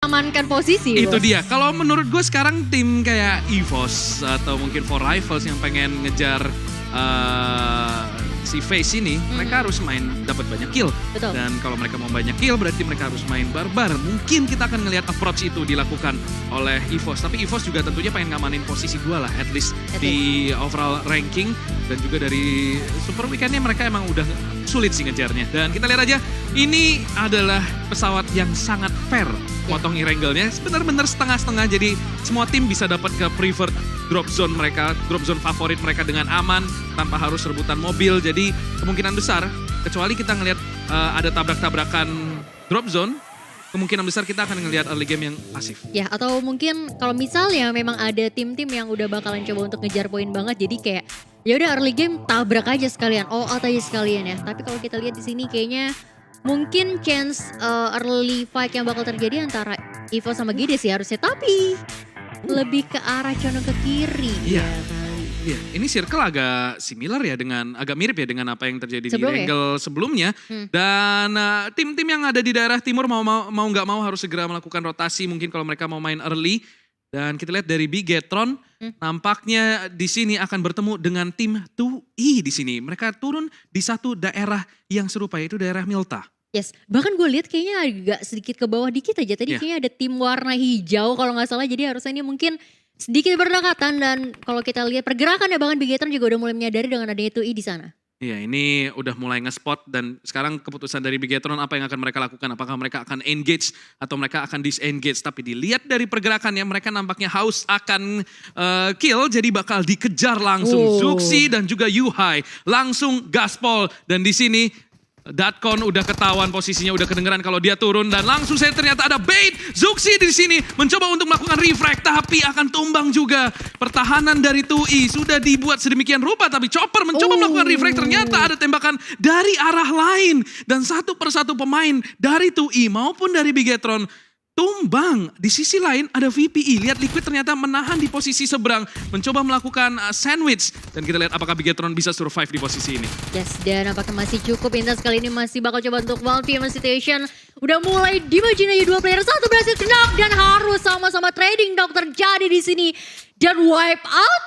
mengamankan posisi. Itu bos. dia. Kalau menurut gue sekarang tim kayak EVOS atau mungkin For Rivals yang pengen ngejar si Face ini, mereka harus main dapat banyak kill. Betul. Dan kalau mereka mau banyak kill berarti mereka harus main barbar. Mungkin kita akan ngelihat approach itu dilakukan oleh EVOS. Tapi EVOS juga tentunya pengen ngamanin posisi 2 lah, at least di overall ranking. Dan juga dari Super Weekend-nya mereka emang udah sulit sih ngejarnya. Dan kita lihat aja, ini adalah pesawat yang sangat fair. Potong irangle-nya benar-benar setengah-setengah, jadi semua tim bisa dapat ke preferred drop zone mereka, drop zone favorit mereka dengan aman tanpa harus rebutan mobil. Jadi kemungkinan besar, kecuali kita ngelihat ada tabrak-tabrakan drop zone, kemungkinan besar kita akan ngelihat early game yang pasif. Ya, atau mungkin kalau misalnya memang ada tim-tim yang udah bakalan coba untuk ngejar poin banget, jadi kayak ya udah early game tabrak aja sekalian, all out aja sekalian ya. Tapi kalau kita lihat di sini kayaknya mungkin chance early fight yang bakal terjadi antara Evo sama Gide sih harusnya, tapi lebih ke arah condong ke kiri. Iya. Ya, kali. Iya, ini circle agak similar ya dengan, agak mirip ya dengan apa yang terjadi di Sebelumnya. angle sebelumnya. Dan tim-tim yang ada di daerah timur mau nggak mau harus segera melakukan rotasi mungkin kalau mereka mau main early. Dan kita lihat dari Bigetron, nampaknya di sini akan bertemu dengan tim 2E di sini. Mereka turun di satu daerah yang serupa, yaitu daerah Milta. Yes, bahkan gue lihat kayaknya agak sedikit ke bawah dikit aja. Tadi Iya. kayaknya ada tim warna hijau kalau nggak salah. Jadi harusnya ini mungkin sedikit berdekatan. Dan kalau kita lihat pergerakan ya, bahkan Bigetron juga udah mulai menyadari dengan adanya 2E di sana. Iya, ini udah mulai nge-spot dan sekarang keputusan dari Bigetron apa yang akan mereka lakukan. Apakah mereka akan engage atau mereka akan disengage. Tapi dilihat dari pergerakannya mereka nampaknya haus akan kill. Jadi bakal dikejar langsung. Zuxi dan juga Yuhai langsung gaspol. Dan di sini Datkon udah ketahuan posisinya, udah kedengeran kalau dia turun. Dan langsung saya ternyata ada bait. Zuxi di sini mencoba untuk melakukan refrag tapi akan tumbang juga. Pertahanan dari 2E sudah dibuat sedemikian rupa tapi Chopper mencoba melakukan refrag. Ternyata ada tembakan dari arah lain. Dan satu persatu pemain dari 2E maupun dari Bigetron tumbang. Di sisi lain ada VPE. Lihat Liquid ternyata menahan di posisi seberang. Mencoba melakukan sandwich. Dan kita lihat apakah Bigetron bisa survive di posisi ini. Yes, dan apakah masih cukup? Intas kali ini masih bakal coba untuk 1v1 situation. Udah mulai dimajin aja 2 player. Satu berhasil knock dan harus sama-sama trading dog terjadi di sini. Dan wipe out.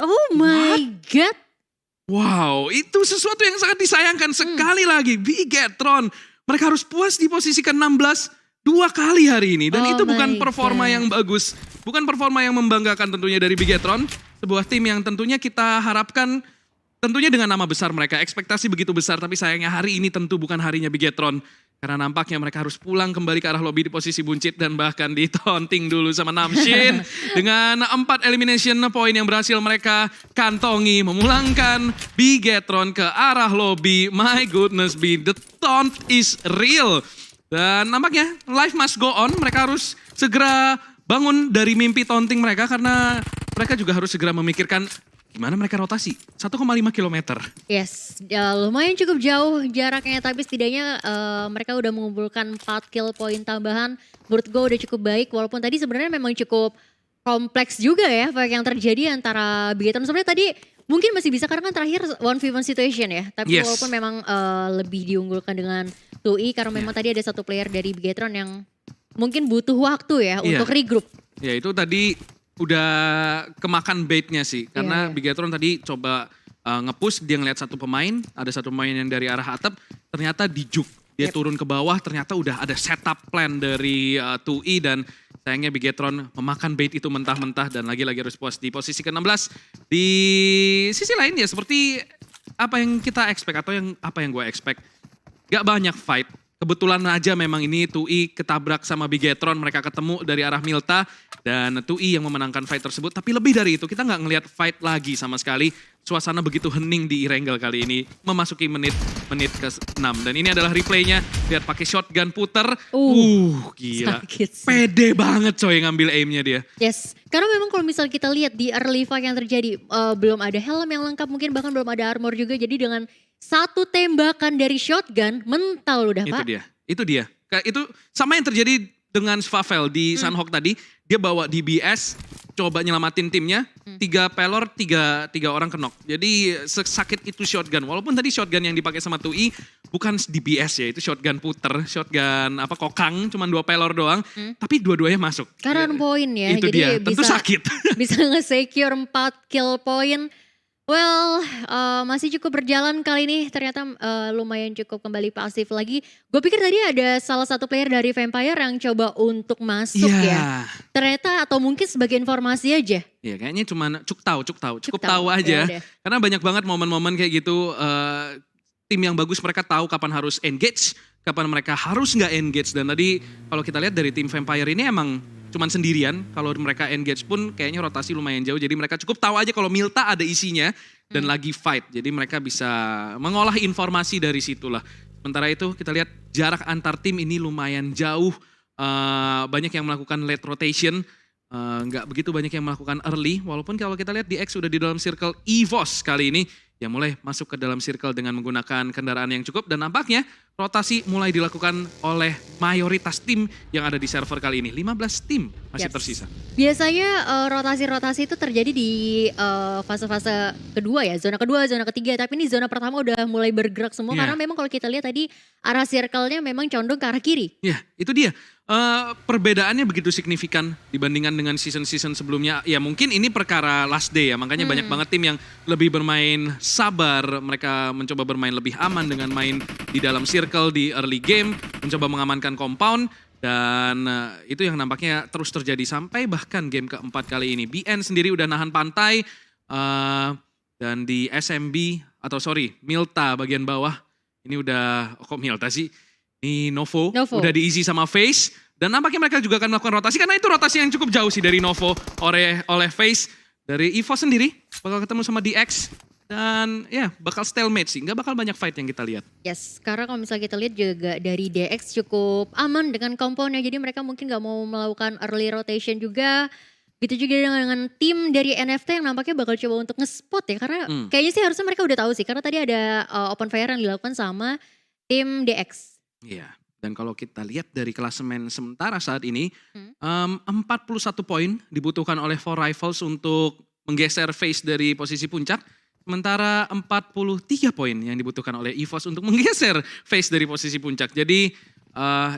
Oh my god. Wow, itu sesuatu yang sangat disayangkan. Sekali lagi Bigetron. Mereka harus puas di posisi ke-16 2 kali hari ini. Dan Oh itu bukan my performa God. yang bagus. Bukan performa yang membanggakan tentunya dari Bigetron. Sebuah tim yang tentunya kita harapkan, tentunya dengan nama besar mereka. Ekspektasi begitu besar, tapi sayangnya hari ini tentu bukan harinya Bigetron. Karena nampaknya mereka harus pulang kembali ke arah lobby di posisi buncit. Dan bahkan ditaunting dulu sama Namshin. Dengan 4 elimination point yang berhasil mereka kantongi. Memulangkan Bigetron ke arah lobby. My goodness, the taunt is real. Dan nampaknya life must go on. Mereka harus segera bangun dari mimpi taunting mereka. Karena mereka juga harus segera memikirkan gimana mereka rotasi. 1,5 kilometer. Yes, ya lumayan cukup jauh jaraknya. Tapi setidaknya mereka udah mengumpulkan 4 kill poin tambahan. Menurut gue udah cukup baik. Walaupun tadi sebenarnya memang cukup kompleks juga ya apa yang terjadi antara Bigetron. Sebenarnya tadi mungkin masih bisa karena kan terakhir 1v1 situation ya. Tapi Yes. walaupun memang lebih diunggulkan dengan 2E karena memang tadi ada satu player dari Bigetron yang mungkin butuh waktu ya Iya. untuk regroup. Ya itu tadi udah kemakan baitnya sih. Karena Iya. Bigetron tadi coba nge-push, dia ngeliat satu pemain. Ada satu pemain yang dari arah atap, ternyata dijuk. Dia turun ke bawah, ternyata udah ada setup plan dari 2E. Dan sayangnya Bigetron memakan bait itu mentah-mentah. Dan lagi-lagi harus puas di posisi ke-16. Di sisi lain ya seperti apa yang kita expect atau apa yang gue expect. Gak banyak fight. Kebetulan aja memang ini 2E ketabrak sama Bigetron. Mereka ketemu dari arah Milta. Dan 2E yang memenangkan fight tersebut. Tapi lebih dari itu kita gak ngelihat fight lagi sama sekali. Suasana begitu hening di Erangel kali ini. Memasuki menit ke-6. Dan ini adalah replaynya. Lihat pakai shotgun puter. Gila. Sakit sih. Pede banget coy ngambil aimnya dia. Yes, karena memang kalau misal kita lihat di early fight yang terjadi, belum ada helm yang lengkap, mungkin bahkan belum ada armor juga. Jadi dengan satu tembakan dari shotgun, mental udah Pak. Itu dia. Itu sama yang terjadi dengan Svavel di Sunhawk tadi. Dia bawa DBS, coba nyelamatin timnya, 3 pelor, 3 orang kenok. Jadi sakit itu shotgun. Walaupun tadi shotgun yang dipakai sama TUI bukan DBS ya, itu shotgun puter, shotgun kokang, cuman 2 pelor doang. Tapi dua-duanya masuk. Karena poin ya, Itu jadi dia, tentu bisa, sakit. bisa nge-secure 4 kill point. Well, masih cukup berjalan kali ini. Ternyata lumayan cukup kembali pasif lagi. Gue pikir tadi ada salah satu player dari Vampire yang coba untuk masuk ya. Ternyata atau mungkin sebagai informasi aja. Iya kayaknya cuman cukup tahu. tahu aja. Ya udah. Karena banyak banget momen-momen kayak gitu. Tim yang bagus mereka tahu kapan harus engage, kapan mereka harus nggak engage. Dan tadi kalau kita lihat dari tim Vampire ini emang cuman sendirian. Kalau mereka engage pun kayaknya rotasi lumayan jauh. Jadi mereka cukup tahu aja kalau Milta ada isinya dan lagi fight. Jadi mereka bisa mengolah informasi dari situlah. Sementara itu kita lihat jarak antar tim ini lumayan jauh. Banyak yang melakukan late rotation. Nggak begitu banyak yang melakukan early. Walaupun kalau kita lihat DX sudah di dalam circle EVOS kali ini. Yang mulai masuk ke dalam circle dengan menggunakan kendaraan yang cukup. Dan nampaknya rotasi mulai dilakukan oleh mayoritas tim yang ada di server kali ini. 15 tim masih tersisa. Biasanya rotasi-rotasi itu terjadi di fase-fase kedua ya. Zona kedua, zona ketiga. Tapi ini zona pertama udah mulai bergerak semua. Karena memang kalau kita lihat tadi arah circle-nya memang condong ke arah kiri. Ya itu dia. Perbedaannya begitu signifikan dibandingkan dengan season-season sebelumnya. Ya mungkin ini perkara last day ya. Makanya banyak banget tim yang lebih bermain sabar. Mereka mencoba bermain lebih aman dengan main di dalam circle di early game. Mencoba mengamankan compound. Dan itu yang nampaknya terus terjadi sampai bahkan game keempat kali ini. BN sendiri udah nahan pantai. Dan di SMB atau Milta bagian bawah. Ini udah, kok Milta sih? Ini Novo udah diisi sama FaZe. Dan nampaknya mereka juga akan melakukan rotasi. Karena itu rotasi yang cukup jauh sih dari Novo oleh FaZe. Dari EVO sendiri bakal ketemu sama DX. Dan ya bakal stalemate sih. Nggak bakal banyak fight yang kita lihat. Yes, karena kalau misalnya kita lihat juga dari DX cukup aman dengan komponnya. Jadi mereka mungkin nggak mau melakukan early rotation juga. Gitu juga dengan tim dari NFT yang nampaknya bakal coba untuk nge-spot ya. Karena kayaknya sih harusnya mereka udah tahu sih. Karena tadi ada open fire yang dilakukan sama tim DX. Iya, dan kalau kita lihat dari klasemen sementara saat ini, 41 poin dibutuhkan oleh 4 Rifles untuk menggeser FaZe dari posisi puncak. Sementara 43 poin yang dibutuhkan oleh EVOS untuk menggeser FaZe dari posisi puncak. Jadi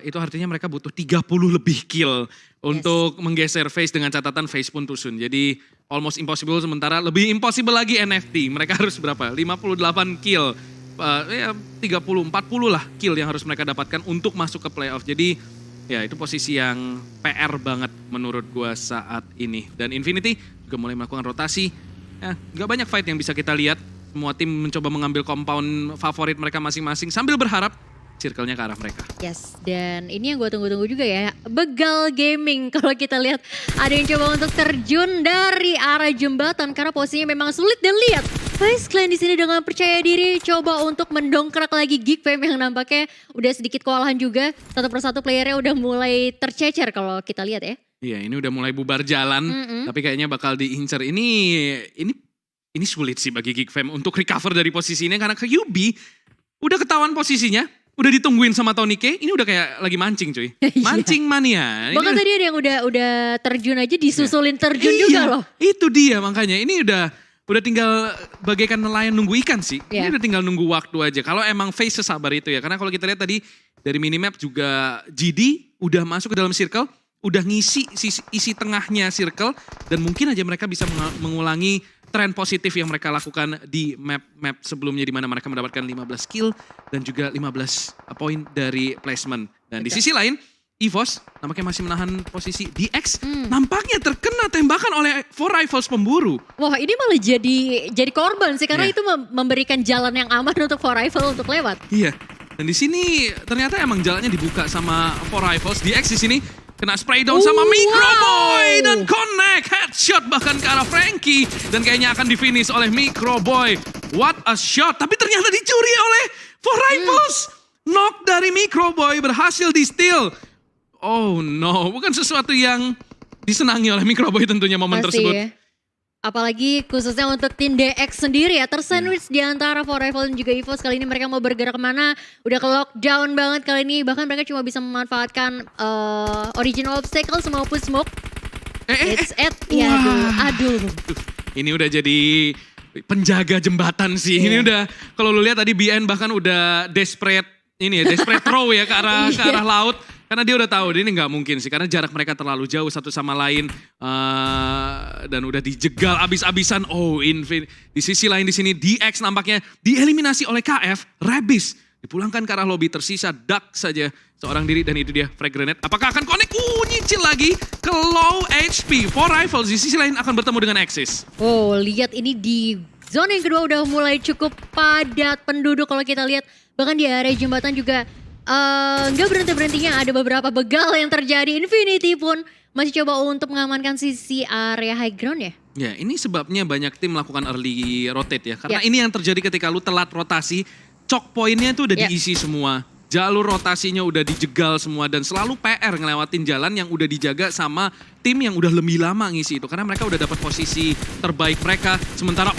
itu artinya mereka butuh 30 lebih kill untuk menggeser FaZe dengan catatan FaZe pun tusun. Jadi almost impossible, sementara lebih impossible lagi NFT. Mereka harus berapa? 58 kill. 30-40 lah kill yang harus mereka dapatkan untuk masuk ke playoff. Jadi ya itu posisi yang PR banget menurut gua saat ini. Dan Infinity juga mulai melakukan rotasi. Ya, gak banyak fight yang bisa kita lihat. Semua tim mencoba mengambil compound favorit mereka masing-masing sambil berharap circle-nya ke arah mereka. Yes, dan ini yang gue tunggu-tunggu juga ya. Begal Gaming, kalau kita lihat ada yang coba untuk terjun dari arah jembatan karena posisinya memang sulit. Dan lihat, FaZe Clan di sini dengan percaya diri coba untuk mendongkrak lagi Geek Fam yang nampaknya udah sedikit kewalahan juga. Satu persatu playernya udah mulai tercecer kalau kita lihat ya. Iya, ini udah mulai bubar jalan, tapi kayaknya bakal diincar. Ini sulit sih bagi Geek Fam untuk recover dari posisi ini karena QB udah ketahuan posisinya. Udah ditungguin sama Tony K, ini udah kayak lagi mancing cuy. Mancing mania. Bahkan tadi ada yang udah terjun aja disusulin terjun juga loh. Itu dia makanya, ini udah tinggal bagaikan nelayan nunggu ikan sih. Ini udah tinggal nunggu waktu aja. Kalau emang FaZe sesabar itu ya. Karena kalau kita lihat tadi dari minimap juga GD udah masuk ke dalam circle. Udah ngisi isi tengahnya circle. Dan mungkin aja mereka bisa mengulangi tren positif yang mereka lakukan di map sebelumnya di mana mereka mendapatkan 15 kill dan juga 15 poin dari placement. Dan di sisi lain, EVOS nampaknya masih menahan posisi. DX nampaknya terkena tembakan oleh 4 Rifles pemburu. Wah, ini malah jadi korban sih karena itu memberikan jalan yang aman untuk 4 Rifles untuk lewat. Iya. Dan di sini ternyata emang jalannya dibuka sama 4 Rifles. DX di sini kena spray down sama Microboy dan connect headshot bahkan ke arah Frankie dan kayaknya akan di finish oleh Microboy. What a shot, tapi ternyata dicuri oleh 4 Rifles. Knock dari Microboy berhasil di steal. Oh no, bukan sesuatu yang disenangi oleh Microboy tentunya momen tersebut. Ya. Apalagi khususnya untuk tim DX sendiri ya, tersandwich di antara 4 Rifles dan juga EVOS. Kali ini mereka mau bergerak kemana, udah ke lockdown banget kali ini. Bahkan mereka cuma bisa memanfaatkan original obstacle maupun smoke. It's at, ya aduh. Ini udah jadi penjaga jembatan sih. Ini udah, kalau lu lihat tadi BN bahkan udah desperate throw ya ke arah laut. Karena dia udah tahu ini nggak mungkin sih, karena jarak mereka terlalu jauh satu sama lain dan udah dijegal abis-abisan. Oh, di sisi lain di sini DX nampaknya dieliminasi oleh KF. Rabis dipulangkan ke arah lobby, tersisa Duck saja seorang diri dan itu dia frag grenade. Apakah akan connect? Nyicil lagi ke low HP. For Rivals di sisi lain akan bertemu dengan Axis. Oh, lihat ini di zona yang kedua udah mulai cukup padat penduduk kalau kita lihat. Bahkan di area jembatan juga nggak berhenti-berhentinya, ada beberapa begal yang terjadi. Infinity pun masih coba untuk mengamankan sisi area high ground ya. Ya, ini sebabnya banyak tim melakukan early rotate ya. Karena ini yang terjadi ketika lu telat rotasi, choke point-nya itu udah diisi semua. Jalur rotasinya udah dijegal semua dan selalu PR ngelewatin jalan yang udah dijaga sama tim yang udah lebih lama ngisi itu. Karena mereka udah dapat posisi terbaik mereka. Sementara,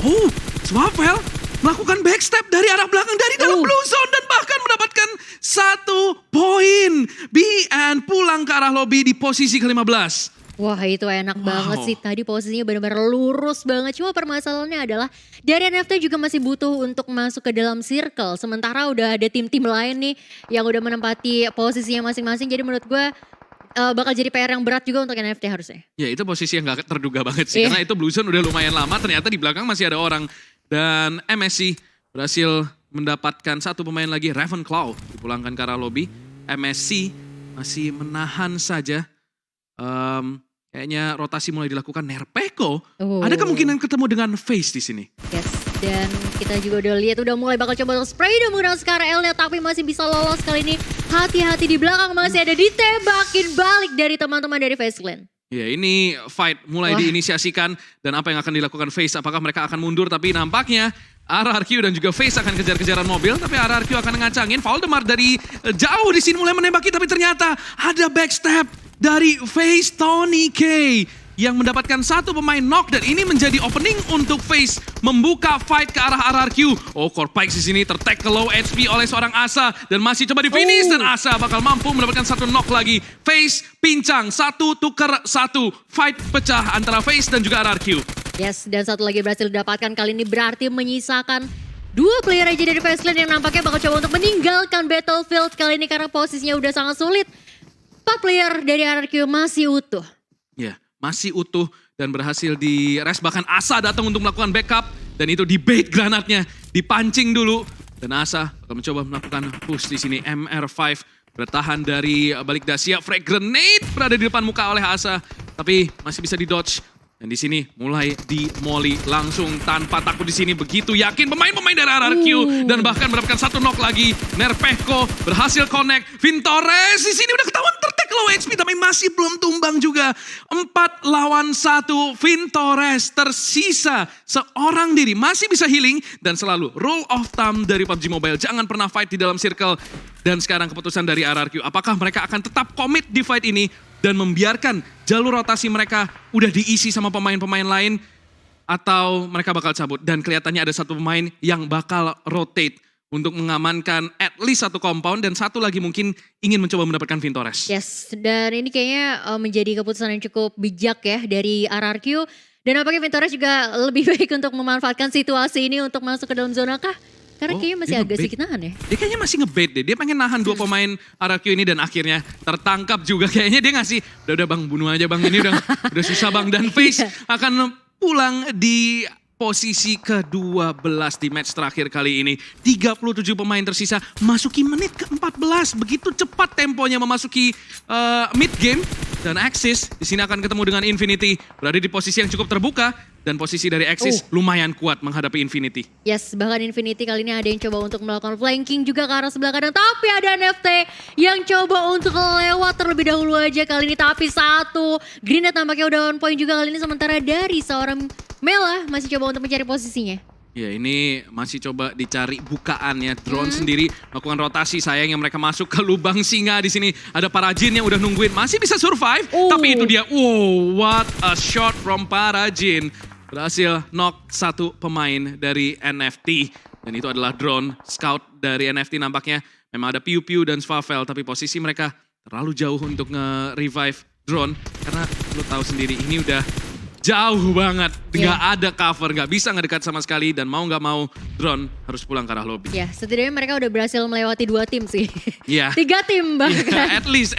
Swavel melakukan backstep dari arah belakang dari dalam blue zone dan bahkan mendapatkan 1 poin. BN pulang ke arah lobby di posisi ke-15. Wah, itu enak banget sih. Tadi posisinya benar-benar lurus banget. Cuma permasalahannya adalah dari NFT juga masih butuh untuk masuk ke dalam circle. Sementara udah ada tim-tim lain nih yang udah menempati posisinya masing-masing. Jadi menurut gue bakal jadi PR yang berat juga untuk NFT harusnya. Ya, itu posisi yang gak terduga banget sih. Karena itu blue zone udah lumayan lama, ternyata di belakang masih ada orang. Dan MSC berhasil mendapatkan 1 pemain lagi, Ravenclaw dipulangkan ke arah lobby. MSC masih menahan saja. Kayaknya rotasi mulai dilakukan. Nerpeko ada kemungkinan ketemu dengan FaZe di sini. Yes, dan kita juga udah lihat udah mulai bakal coba spray dan menggunakan Scar L-nya, tapi masih bisa lolos kali ini. Hati-hati di belakang masih ada ditebakin balik dari teman-teman dari FaZe Clan. Ya, ini fight mulai diinisiasikan dan apa yang akan dilakukan FaZe, apakah mereka akan mundur, tapi nampaknya RRQ dan juga FaZe akan kejar-kejaran mobil, tapi RRQ akan ngacangin. Valdemar dari jauh di sini mulai menembaki, tapi ternyata ada backstep dari FaZe Tony K yang mendapatkan 1 pemain knock dan ini menjadi opening untuk FaZe membuka fight ke arah RRQ. Corpix di sini tertag ke low HP oleh seorang Asa dan masih coba di finish dan Asa bakal mampu mendapatkan 1 knock lagi. FaZe pincang 1 tukar 1, fight pecah antara FaZe dan juga RRQ. Yes, dan 1 lagi berhasil didapatkan, kali ini berarti menyisakan 2 player aja dari FaZe Clan yang nampaknya bakal coba untuk meninggalkan battlefield kali ini karena posisinya udah sangat sulit. 4 player dari RRQ masih utuh. Ya, masih utuh dan berhasil di-rest. Bahkan Asa datang untuk melakukan backup dan itu di-bait granatnya, dipancing dulu. Dan Asa akan mencoba melakukan push di sini. MR5 bertahan dari balik Dacia. Frag grenade berada di depan muka oleh Asa, tapi masih bisa di-dodge. Dan di sini mulai di-molly langsung tanpa takut di sini. Begitu yakin pemain-pemain dari RRQ dan bahkan mendapatkan 1 knock lagi. Nerpeko berhasil connect. Vintores di sini udah ketahuan tertek low HP tapi masih belum tumbang juga. 4 lawan 1. Vintores tersisa seorang diri, masih bisa healing dan selalu rule of thumb dari PUBG Mobile. Jangan pernah fight di dalam circle. Dan sekarang keputusan dari RRQ, apakah mereka akan tetap komit di fight ini dan membiarkan jalur rotasi mereka udah diisi sama pemain-pemain lain, atau mereka bakal cabut. Dan kelihatannya ada 1 pemain yang bakal rotate untuk mengamankan at least 1 compound dan 1 lagi mungkin ingin mencoba mendapatkan Vintores. Yes, dan ini kayaknya menjadi keputusan yang cukup bijak ya dari RRQ. Dan apakah Vintores juga lebih baik untuk memanfaatkan situasi ini untuk masuk ke dalam zona kah? Karena kayaknya masih agak sedikit nahan ya. Dia kayaknya masih ngebait deh. Dia pengen nahan 2 pemain RRQ ini dan akhirnya tertangkap juga. Kayaknya dia ngasih, udah bang bunuh aja bang. Ini udah susah bang. Dan FaZe akan pulang di posisi ke-12 di match terakhir kali ini. 37 pemain tersisa, masuki menit ke-14. Begitu cepat temponya memasuki mid game. Dan Axis di sini akan ketemu dengan Infinity. Berada di posisi yang cukup terbuka. Dan posisi dari Axis lumayan kuat menghadapi Infinity. Yes, bahkan Infinity kali ini ada yang coba untuk melakukan flanking juga ke arah sebelah kanan. Tapi ada NFT yang coba untuk lewat terlebih dahulu aja kali ini. Tapi 1 grenade nampaknya udah on point juga kali ini. Sementara dari seorang Mela masih coba untuk mencari posisinya. Ya, ini masih coba dicari bukaannya. Drone sendiri melakukan rotasi. Sayangnya mereka masuk ke lubang singa di sini. Ada Parajin yang udah nungguin. Masih bisa survive. Tapi itu dia. Wow, what a shot from Parajin. Berhasil knock 1 pemain dari NFT. Dan itu adalah drone scout dari NFT nampaknya. Memang ada Piu Piu dan Swavel. Tapi posisi mereka terlalu jauh untuk nge-revive drone karena lu tahu sendiri ini udah jauh banget, nggak ada cover, nggak bisa ngedekat sama sekali dan mau nggak mau drone harus pulang ke arah lobby. Ya, setidaknya mereka udah berhasil melewati 2 tim sih. Iya. 3 tim bahkan. At least.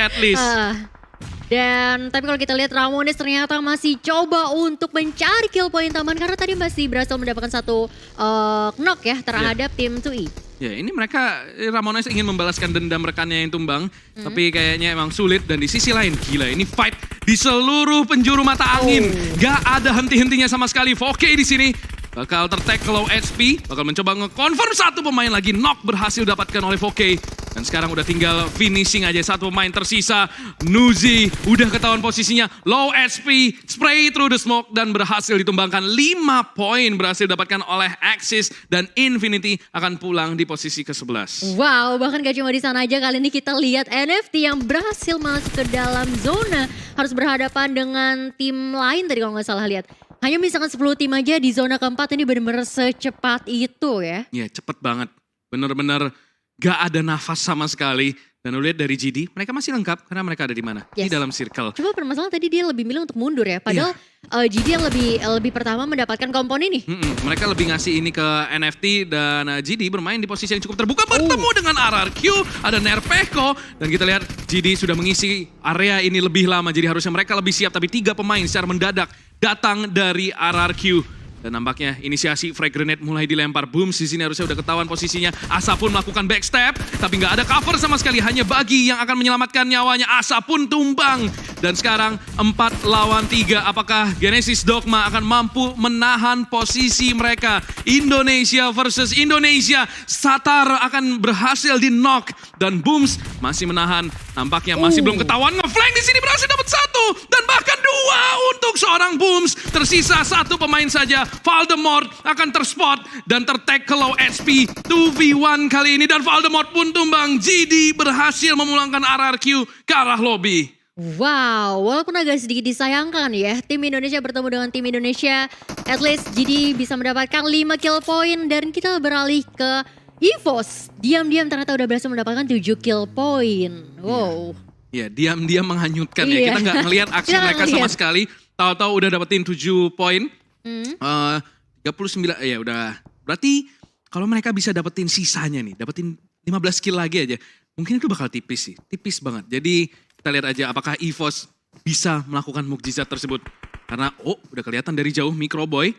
Dan tapi kalau kita lihat Ramones ternyata masih coba untuk mencari kill point tambahan karena tadi masih berhasil mendapatkan 1 knock ya terhadap tim 2E. Ya ini mereka, Ramones ingin membalaskan dendam rekannya yang tumbang. Tapi kayaknya emang sulit dan di sisi lain gila ini fight di seluruh penjuru mata angin. Gak ada henti-hentinya sama sekali. 4K di sini bakal tertag ke low HP. Bakal mencoba nge-confirm 1 pemain lagi. Knock berhasil dapatkan oleh 4K. Dan sekarang udah tinggal finishing aja 1 pemain tersisa. Nuzi udah ketahuan posisinya. Low HP, spray through the smoke dan berhasil ditumbangkan. 5 poin berhasil dapatkan oleh Axis. Dan Infinity akan pulang di posisi ke-11. Wow, bahkan gak cuma di sana aja, kali ini kita lihat NFT yang berhasil masuk ke dalam zona harus berhadapan dengan tim lain tadi kalau nggak salah lihat. Hanya misalkan 10 tim aja di zona keempat ini benar-benar secepat itu ya. Ya cepet banget, bener-bener gak ada nafas sama sekali. Dan lu lihat dari GD, mereka masih lengkap karena mereka ada di mana? Di dalam circle. Coba permasalahan tadi dia lebih milih untuk mundur ya, padahal GD yang lebih pertama mendapatkan kompon ini. Mereka lebih ngasih ini ke NFT dan GD bermain di posisi yang cukup terbuka bertemu dengan RRQ, ada Nerpeko dan kita lihat GD sudah mengisi area ini lebih lama jadi harusnya mereka lebih siap tapi 3 pemain secara mendadak datang dari RRQ. Dan nampaknya inisiasi frag grenade mulai dilempar. Booms di sini harusnya udah ketahuan posisinya. Asa pun melakukan backstep, tapi nggak ada cover sama sekali. Hanya Bagi yang akan menyelamatkan nyawanya. Asa pun tumbang. Dan sekarang 4 lawan 3. Apakah Genesis Dogma akan mampu menahan posisi mereka? Indonesia versus Indonesia. Satar akan berhasil di knock dan Booms masih menahan. Nampaknya masih belum ketahuan. Ngeflank di sini berhasil dapat 1 dan bahkan 2 untuk seorang Booms. Tersisa 1 pemain saja. Voldemort akan terspot dan tertag ke low HP 2v1 kali ini dan Voldemort pun tumbang. GD berhasil memulangkan RRQ ke arah lobby. Wow, walaupun agak sedikit disayangkan ya, tim Indonesia bertemu dengan tim Indonesia, at least GD bisa mendapatkan 5 kill point dan kita beralih ke EVOS. Diam-diam ternyata udah berhasil mendapatkan 7 kill point. Wow. Ya, diam-diam menghanyutkan ya. Kita nggak ngelihat aksi mereka sama sekali. Tahu-tahu udah dapetin 7 poin. 39 ya udah. Berarti kalau mereka bisa dapetin sisanya nih, dapetin 15 kill lagi aja. Mungkin itu bakal tipis sih, tipis banget. Jadi kita lihat aja apakah EVOS bisa melakukan mukjizat tersebut. Karena udah kelihatan dari jauh Microboy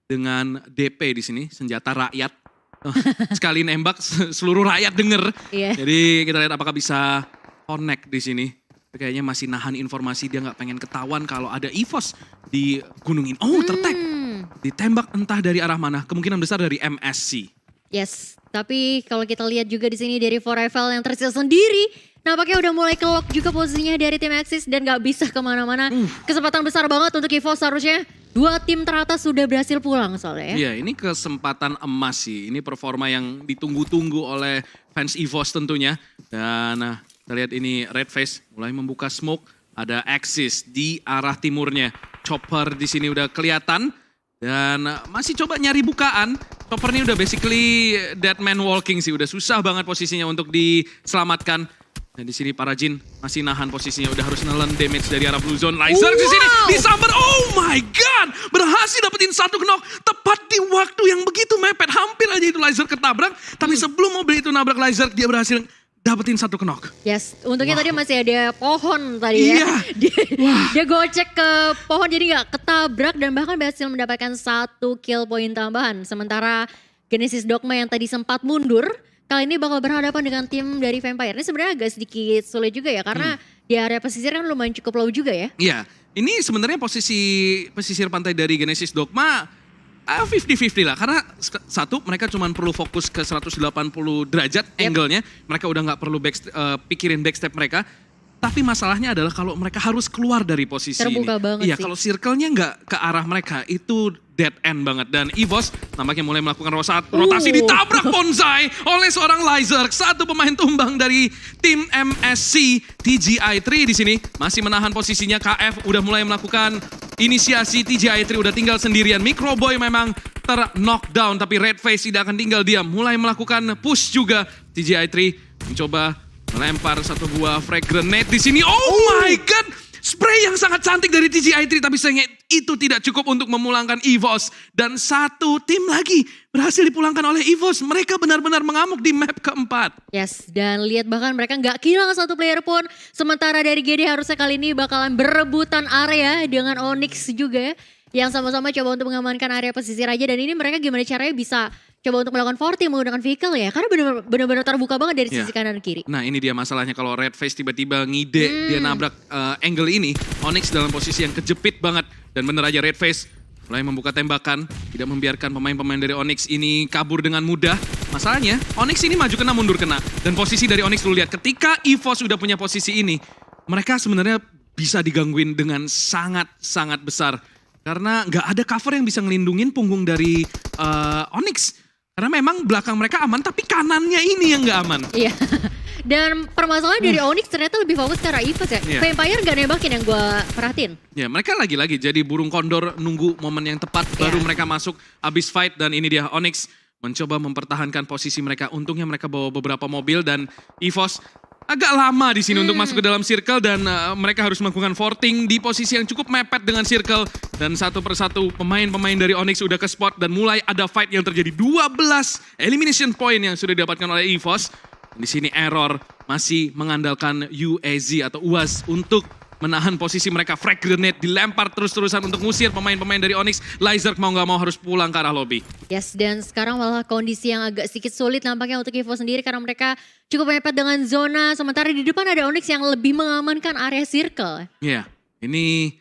dengan DP di sini, senjata rakyat. Sekali nembak seluruh rakyat denger. Jadi kita lihat apakah bisa connect di sini. Kayaknya masih nahan informasi, dia nggak pengen ketahuan kalau ada EVOS di gunung ini. Tertag. Ditembak entah dari arah mana, kemungkinan besar dari MSC. Yes, tapi kalau kita lihat juga di sini dari Forever yang tersisa sendiri, nampaknya udah mulai kelok juga posisinya dari tim Axis dan nggak bisa kemana-mana. Kesempatan besar banget untuk EVOS seharusnya. 2 tim teratas sudah berhasil pulang soalnya ya. Iya, ini kesempatan emas sih. Ini performa yang ditunggu-tunggu oleh fans EVOS tentunya. Dan kita lihat ini Red Face mulai membuka smoke. Ada Axis di arah timurnya. Chopper di sini udah kelihatan. Dan masih coba nyari bukaan. Chopper ini udah basically dead man walking sih. Udah susah banget posisinya untuk diselamatkan. Dan di sini para Jin masih nahan posisinya. Udah harus nelen damage dari arah Blue Zone. Lyzer di sini disambar. Oh my god. Berhasil dapetin 1 knock. Tepat di waktu yang begitu mepet. Hampir aja itu Lyzer ketabrak. Tapi sebelum mobil itu nabrak Lyzer, dia berhasil dapetin 1 knock. Yes, untungnya tadi masih ada pohon tadi ya. Dia gocek ke pohon jadi gak ketabrak dan bahkan berhasil mendapatkan 1 kill point tambahan. Sementara Genesis Dogma yang tadi sempat mundur, kali ini bakal berhadapan dengan tim dari Vampire. Ini sebenarnya agak sedikit sulit juga ya karena di area pesisir kan lumayan cukup low juga ya. Iya, ini sebenarnya posisi pesisir pantai dari Genesis Dogma 50-50 lah, karena satu mereka cuma perlu fokus ke 180 derajat angle-nya, mereka udah nggak perlu pikirin backstep mereka. Tapi masalahnya adalah kalau mereka harus keluar dari posisi terbuka ini. Banget iya, sih. Kalau circle-nya nggak ke arah mereka, itu dead end banget. Dan EVOS nampaknya mulai melakukan rotasi ditabrak bonsai oleh seorang Lyzer. 1 pemain tumbang dari tim MSC. TGI3 di sini masih menahan posisinya. KF udah mulai melakukan inisiasi. TGI3 udah tinggal sendirian. Microboy memang ter-knockdown, tapi Red Face tidak akan tinggal diam. Mulai melakukan push juga. TGI3 mencoba melempar 1 buah frag grenade di sini. Oh my god! spray yang sangat cantik dari TGI3, tapi sayangnya itu tidak cukup untuk memulangkan EVOS. Dan satu tim lagi berhasil dipulangkan oleh EVOS. Mereka benar-benar mengamuk di map keempat. Yes, dan lihat bahkan mereka nggak kehilangan satu player pun. Sementara dari GD harusnya kali ini bakalan berebutan area dengan Onyx juga ya. Yang sama-sama coba untuk mengamankan area pesisir aja. Dan ini mereka gimana caranya bisa coba untuk melakukan forting menggunakan vehicle ya. Karena benar-benar terbuka banget dari sisi kanan dan kiri. Nah ini dia masalahnya kalau Red Face tiba-tiba ngide dia nabrak angle ini. Onyx dalam posisi yang kejepit banget. Dan bener aja Red Face mulai membuka tembakan. Tidak membiarkan pemain-pemain dari Onyx ini kabur dengan mudah. Masalahnya Onyx ini maju kena mundur kena. Dan posisi dari Onyx lu lihat ketika EVOS sudah punya posisi ini. Mereka sebenarnya bisa digangguin dengan sangat-sangat besar. Karena nggak ada cover yang bisa ngelindungin punggung dari Onyx. Karena memang belakang mereka aman, tapi kanannya ini yang nggak aman. Iya. Dan permasalahan dari Onyx ternyata lebih fokus ke arah EVOS ya. Iya. Vampire gak nembakin yang gue perhatiin. Ya mereka lagi-lagi jadi burung kondor nunggu momen yang tepat. Baru mereka masuk abis fight dan ini dia Onyx mencoba mempertahankan posisi mereka. Untungnya mereka bawa beberapa mobil dan EVOS agak lama di sini untuk masuk ke dalam circle dan mereka harus melakukan forting di posisi yang cukup mepet dengan circle dan satu persatu pemain-pemain dari Onyx udah ke spot dan mulai ada fight yang terjadi 12 elimination point yang sudah didapatkan oleh EVOS. Di sini Error masih mengandalkan UAZ atau UAZ untuk menahan posisi mereka. Frag grenade dilempar terus-terusan untuk ngusir pemain-pemain dari Onyx. Lizard mau gak mau harus pulang ke arah lobby. Yes, dan sekarang malah kondisi yang agak sedikit sulit nampaknya untuk EVOS sendiri karena mereka cukup mepet dengan zona. Sementara di depan ada Onyx yang lebih mengamankan area circle. Iya, ini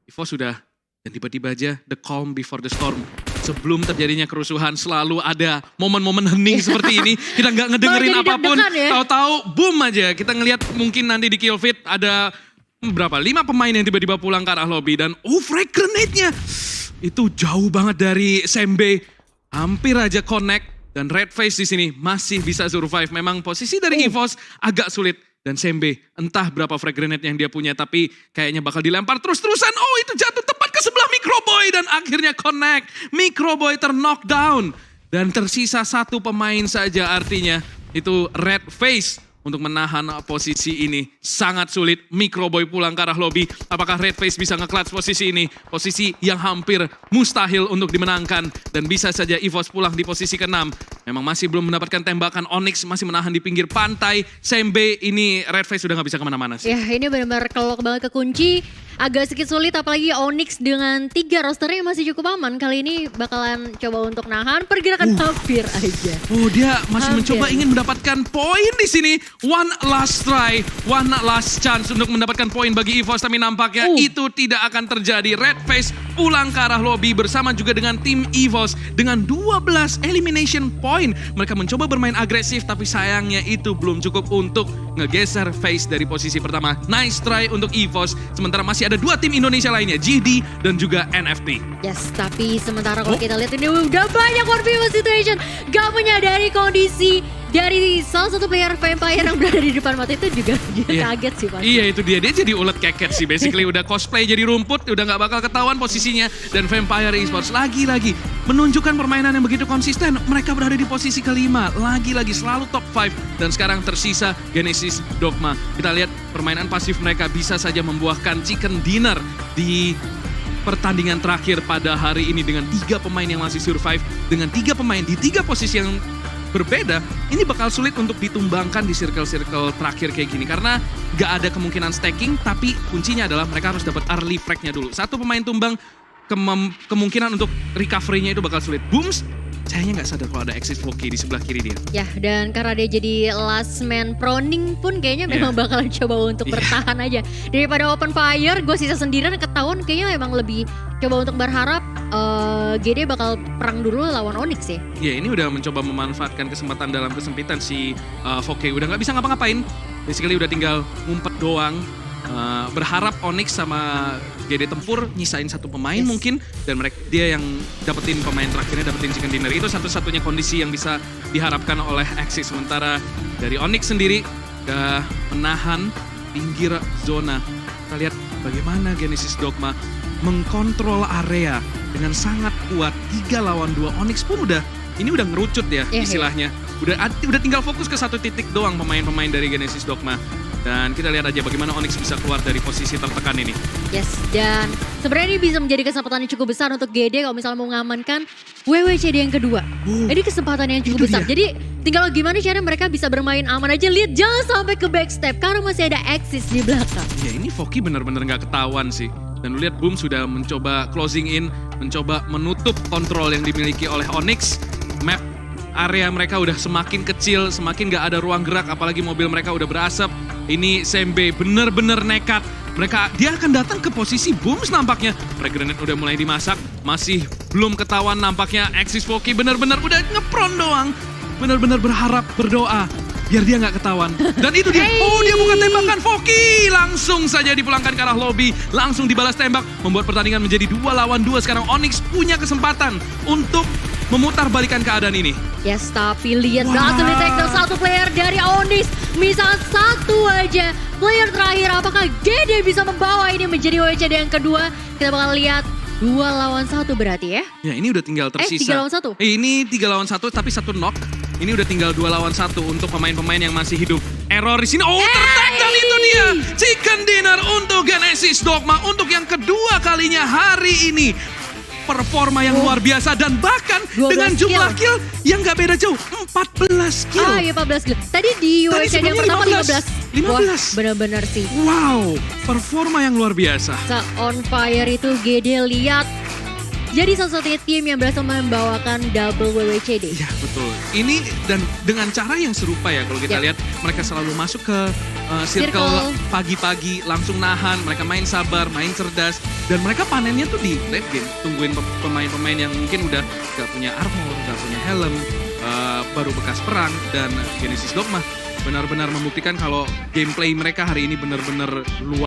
EVOS sudah dan tiba-tiba aja the calm before the storm. Sebelum terjadinya kerusuhan selalu ada momen-momen hening seperti ini. Kita nggak ngedengerin apapun. Ya? Tahu-tahu boom aja. Kita ngelihat mungkin nanti di kill feed ada berapa? 5 pemain yang tiba-tiba pulang ke arah lobby dan frag grenade-nya itu jauh banget dari Sembe. Hampir aja connect dan Red Face di sini masih bisa survive. Memang posisi dari EVOS agak sulit dan Sembe entah berapa frag grenade yang dia punya tapi kayaknya bakal dilempar terus-terusan. Oh, itu jatuh tepat ke sebelah Microboy dan akhirnya connect. Microboy ter-knockdown dan tersisa satu pemain saja, artinya itu Red Face. Untuk menahan posisi ini sangat sulit. Microboy pulang ke arah lobby. Apakah Red Face bisa nge-clutch posisi ini? Posisi yang hampir mustahil untuk dimenangkan. Dan bisa saja EVOS pulang di posisi ke-6. Memang masih belum mendapatkan tembakan. Onyx masih menahan di pinggir pantai. Sembe ini Red Face sudah gak bisa kemana-mana sih. Ya ini benar-benar kelok banget ke kunci. Agak sedikit sulit apalagi Onyx dengan 3 rosternya masih cukup aman. Kali ini bakalan coba untuk nahan pergerakan hampir aja. Oh, dia masih mencoba ingin mendapatkan poin di sini. One last try, one last chance untuk mendapatkan poin bagi EVOS. Tapi nampaknya itu tidak akan terjadi. Red Face pulang ke arah lobby bersama juga dengan tim EVOS. Dengan 12 elimination point. Mereka mencoba bermain agresif tapi sayangnya itu belum cukup untuk ngegeser Face dari posisi pertama. Nice try untuk EVOS. Sementara masih ada 2 tim Indonesia lainnya, GD dan juga NFT. Yes, tapi sementara kalau kita lihat ini udah banyak 1v1 situation. Gak menyadari kondisi dari salah satu player Vampire yang berada di depan mata itu juga dia kaget sih pasti. Iya itu dia jadi ulet keket sih. Basically udah cosplay jadi rumput, udah gak bakal ketahuan posisinya. Dan Vampire Esports lagi-lagi menunjukkan permainan yang begitu konsisten. Mereka berada di posisi kelima, lagi-lagi selalu top 5. Dan sekarang tersisa Genesis Dogma. Kita lihat permainan pasif mereka bisa saja membuahkan chicken dinner di pertandingan terakhir pada hari ini. Dengan 3 pemain yang masih survive, dengan 3 pemain di 3 posisi yang berbeda, ini bakal sulit untuk ditumbangkan di circle-circle terakhir kayak gini. Karena gak ada kemungkinan stacking, tapi kuncinya adalah mereka harus dapat early frag-nya dulu. Satu pemain tumbang, kemungkinan untuk recovery-nya itu bakal sulit. Booms, sayangnya gak sadar kalau ada exit Woki di sebelah kiri dia. Ya, dan karena dia jadi last man proning pun kayaknya memang bakalan coba untuk bertahan aja. Daripada open fire, gue sisa sendirian ketahuan kayaknya memang lebih coba untuk berharap GD bakal perang dulu lawan Onyx ya. Ya ini udah mencoba memanfaatkan kesempatan dalam kesempitan si Voke. Udah gak bisa ngapa-ngapain. Basically udah tinggal ngumpet doang. Berharap Onyx sama GD tempur nyisain satu pemain mungkin. Dan dia yang dapetin pemain terakhirnya, dapetin chicken dinner. Itu satu-satunya kondisi yang bisa diharapkan oleh Axis. Sementara dari Onyx sendiri udah menahan pinggir zona. Kita lihat bagaimana Genesis Dogma mengkontrol area dengan sangat kuat. 3 lawan 2. Onyx pun udah ngerucut ya istilahnya. Udah tinggal fokus ke satu titik doang pemain-pemain dari Genesis Dogma. Dan kita lihat aja bagaimana Onyx bisa keluar dari posisi tertekan ini. Yes, dan sebenarnya ini bisa menjadi kesempatan yang cukup besar untuk GD kalau misalnya mau mengamankan WWCD yang kedua. Ini kesempatan yang cukup Itu besar. dia. Jadi tinggal gimana caranya mereka bisa bermain aman aja. Lihat jangan sampai ke backstep karena masih ada Axis di belakang. Ya ini Foki benar-benar nggak ketahuan sih. Dan lu lihat Boom sudah mencoba closing in, mencoba menutup kontrol yang dimiliki oleh Onyx. Map area mereka udah semakin kecil, semakin gak ada ruang gerak, apalagi mobil mereka udah berasap. Ini Sembe bener-bener nekat. Dia akan datang ke posisi Booms nampaknya. Frag grenade udah mulai dimasak, masih belum ketahuan nampaknya. Axis Foki bener-bener udah ngepron doang. Bener-bener berharap, berdoa, biar dia nggak ketahuan. Dan itu dia, dia bukan tembakan Foki. Langsung saja dipulangkan ke arah lobby, langsung dibalas tembak. Membuat pertandingan menjadi 2 lawan 2. Sekarang Onyx punya kesempatan untuk memutar balikan keadaan ini. Yes, tapi lihat berhasil di-take down satu player dari Onyx. Misal satu aja player terakhir, apakah GD bisa membawa ini menjadi WWCD yang kedua? Kita bakal lihat 2 lawan 1 berarti ya. Ya ini udah tinggal tersisa. 3 lawan 1. Ini 3 lawan 1 tapi 1 knock. Ini udah tinggal 2 lawan 1 untuk pemain-pemain yang masih hidup. Error di sini. Tertanggal itu dia. Chicken dinner untuk Genesis Dogma untuk yang kedua kalinya hari ini. Performa yang luar biasa dan bahkan 12 dengan jumlah kill yang gak beda jauh. 14 kill. Iya 14 kill. Tadi di WWCD yang pertama 15. 15. Wah, benar-benar sih. Wow, performa yang luar biasa. On fire itu GD, lihat. Jadi salah-satunya tim yang berhasil membawakan double WWCD. Iya betul. Ini dan dengan cara yang serupa ya kalau kita lihat mereka selalu masuk ke circle pagi-pagi, langsung nahan, mereka main sabar, main cerdas, dan mereka panennya tuh di late game. Tungguin pemain-pemain yang mungkin udah gak punya armor, gak punya helm, baru bekas perang, dan Genesis Dogma benar-benar membuktikan kalau gameplay mereka hari ini benar-benar luar